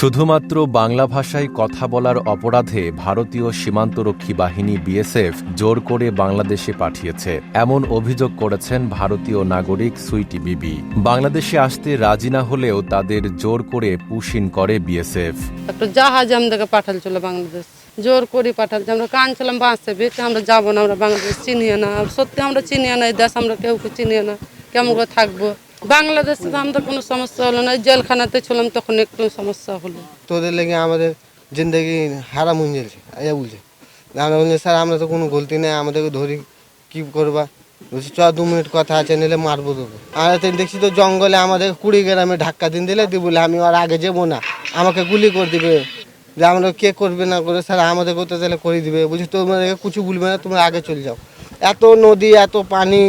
শুধুমাত্র বাংলা ভাষায় কথা বলার অপরাধে ভারতীয় সীমান্তরক্ষী বাহিনী বিএসএফ জোর করে বাংলাদেশে পাঠিয়েছে, এমন অভিযোগ করেছেন ভারতীয় নাগরিক সুইটি বিবি। বাংলাদেশে আসতে রাজি না হলেও তাদের জোর করে পুশ ইন করে বিএসএফ। একটা জাহাজ আমাদেরকে পাঠালছিল বাংলাদেশ, জোর করে পাঠালছে। আমরা কাঁদছিলাম বাঁচতে বেঁচে আমরা যাবো না, আমরা বাংলাদেশ চিনিয়ে না, সত্যি আমরা চিনিয়ে না, এই দেশ আমরা কেউকে চিনিয়ে না, কেমন করে থাকবো। বাংলাদেশে তো আমাদের কোনো সমস্যা হলো না, জেলখানাতে ছিলাম তখন একটু সমস্যা হলো। তোদের লেগে আমাদের জিন্দগি হারাম হয়ে যাচ্ছে, আয়া বলছে। আমরা বলছি স্যার আমরা তো কোনো গলতি নেই, আমাদেরকে ধরি কী করবা? বলছি চ 2 মিনিট কথা আছে, নিলে মারবো দেবো। আমরা তো দেখছি তো জঙ্গলে আমাদের 20 গ্রামে ধাক্কা দিন দিলে দি বলে আমি আর আগে যাবো না, আমাকে গুলি করে দিবে। যে আমরা কে করবে না করে, স্যার আমাদের করতে তাহলে করে দিবে। বলছি তোমাদেরকে কিছু বলবে না, তোমরা আগে চলে যাও। এত নদী, এত পানি,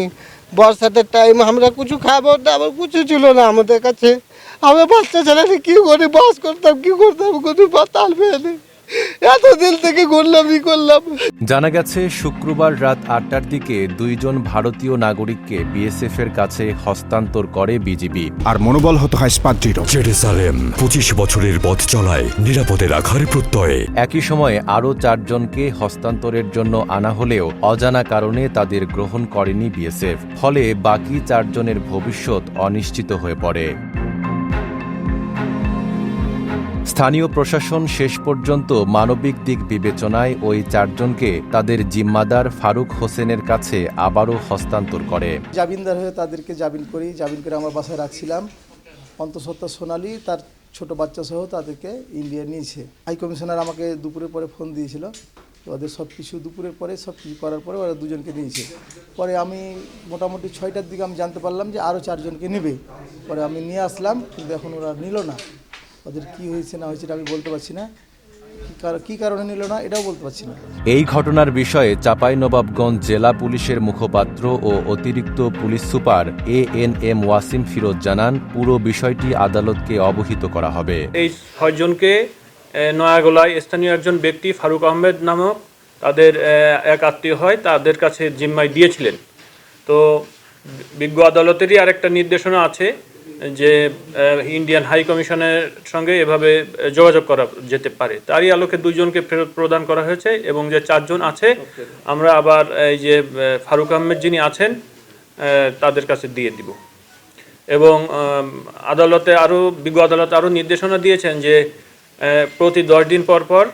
বর্ষাতে টাইম, আমরা কিছু খাবো আবার কিছু ছিল না আমাদের কাছে। আমরা বাচ্চা ছেলেকে কী করে বাস করতাম, কী করতাম, কোনো পাতাল পেয়ে এতদিন থেকে ঘুরলাম ই করলাম। জানা গেছে শুক্রবার রাত 8টার দিকে 2 জন ভারতীয় নাগরিককে বিএসএফ এর কাছে হস্তান্তর করে বিজিবি। আর মনোবল হতো হাসপাত দৃঢ়। জেরুজালেম 25 বছরের পথ চলায় নিরাপদে রাখার প্রত্যয়ে। একই সময়ে আরও 4 জনকে হস্তান্তরের জন্য আনা হলেও অজানা কারণে তাদের গ্রহণ করেনি বিএসএফ। ফলে বাকি 4 জনের ভবিষ্যৎ অনিশ্চিত হয়ে পড়ে। স্থানীয় প্রশাসন শেষ পর্যন্ত মানবিক দিক বিবেচনায় ওই 4 জনকে তাদের জিম্মাদার ফারুক হোসেনের কাছে আবারও হস্তান্তর করে। জামিনদার হয়ে তাদেরকে জামিন করে আমার বাসায় রাখছিলাম। অন্তঃসত্ত্বা সোনালী তার ছোট বাচ্চা সহ তাদেরকে ইন্ডিয়া নিয়েছে। হাই কমিশনার আমাকে দুপুরের পরে ফোন দিয়েছিল, ওদের সব কিছু দুপুরের পরে সব কিছু করার পরে ওরা 2 জনকে নিয়েছে। পরে আমি মোটামুটি 6টার দিকে আমি জানতে পারলাম যে আরও 4 জনকে নেবে। পরে আমি নিয়ে আসলাম, কিন্তু এখন ওরা নিল না। ওদের কী হয়েছে না হয়েছে আমি বলতে পারছি না, কী কারণে নিল না এটাও বলতে পারছি না। এই ঘটনার বিষয়ে চাঁপাইনবাবগঞ্জ জেলা পুলিশের মুখপাত্র ও অতিরিক্ত police super ANM Wasim Firoz জানান, পুরো বিষয়টি আদালতকে অবহিত করা হবে। এই 6 জনকে নয়াগোলায় স্থানীয় একজন ব্যক্তি ফারুক আহমেদ নামক তাদের এক আত্মীয় হয়, তাদের কাছে জিম্মায় দিয়েছিলেন। তো বিজ্ঞ আদালতেরই আরেকটা নির্দেশনা আছে যে ইন্ডিয়ান হাই কমিশনের সঙ্গে এভাবে যোগাযোগ করা যেতে পারে। তারই আলোকে 2 জনকে ফেরত প্রদান করা হয়েছে এবং যে 4 জন আছে আমরা আবার এই যে ফারুক আহমেদ যিনি আছেন তাদের কাছে দিয়ে দিব। এবং বিজ্ঞ আদালত আরও নির্দেশনা দিয়েছেন যে প্রতি 10 দিন পর পর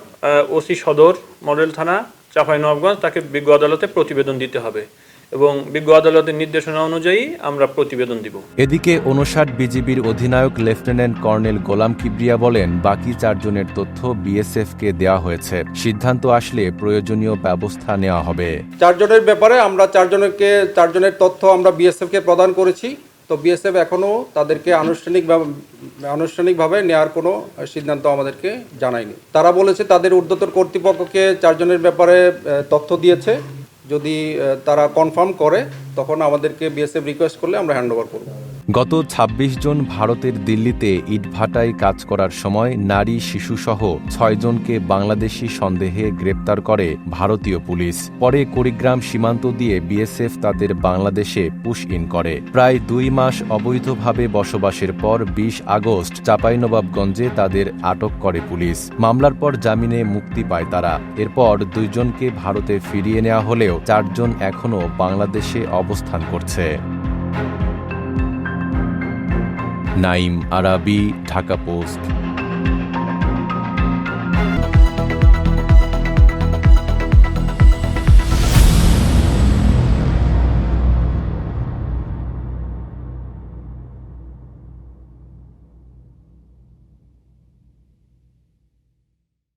ওসি সদর মডেল থানা চাঁপাইনবাবগঞ্জ তাকে বিজ্ঞ আদালতে প্রতিবেদন দিতে হবে এবং বিজ্ঞ আদালতের নির্দেশনা অনুযায়ী আমরা প্রতিবেদন দিব। এদিকে 59 বিজিবির অধিনায়ক লেফটেন্যান্ট কর্নেল গোলাম কিবরিয়া বলেন, বাকি 4 জনের তথ্য বিএসএফকে দেওয়া হয়েছে, সিদ্ধান্ত আসলে প্রয়োজনীয় ব্যবস্থা নেওয়া হবে। 4 জনের ব্যাপারে আমরা 4 জনের তথ্য আমরা বিএসএফকে প্রদান করেছি। তো বিএসএফ এখনও তাদেরকে আনুষ্ঠানিকভাবে নেওয়ার কোনো সিদ্ধান্ত আমাদেরকে জানায়নি। তারা বলেছে তাদের ঊর্ধ্বতন কর্তৃপক্ষকে 4 জনের ব্যাপারে তথ্য দিয়েছে, যদি তারা কনফার্ম করে তখন আমাদেরকে বিএসএফ রিকোয়েস্ট করলে আমরা হ্যান্ডওভার করব। গত 26 জন ভারতের দিল্লিতে ইটভাটায় কাজ করার সময় নারী শিশুসহ 6 জনকে বাংলাদেশি সন্দেহে গ্রেপ্তার করে ভারতীয় পুলিশ। পরে কুড়িগ্রাম সীমান্ত দিয়ে বিএসএফ তাদের বাংলাদেশে পুশ ইন করে। প্রায় 2 মাস অবৈধভাবে বসবাসের পর 20 আগস্ট চাঁপাইনবাবগঞ্জে তাদের আটক করে পুলিশ। মামলার পর জামিনে মুক্তি পায় তারা। এরপর 2 জনকে ভারতে ফিরিয়ে নেওয়া হলেও 4 জন এখনও বাংলাদেশে অবস্থান করছে। নাইম আরাবি, ঢাকা পোস্ট।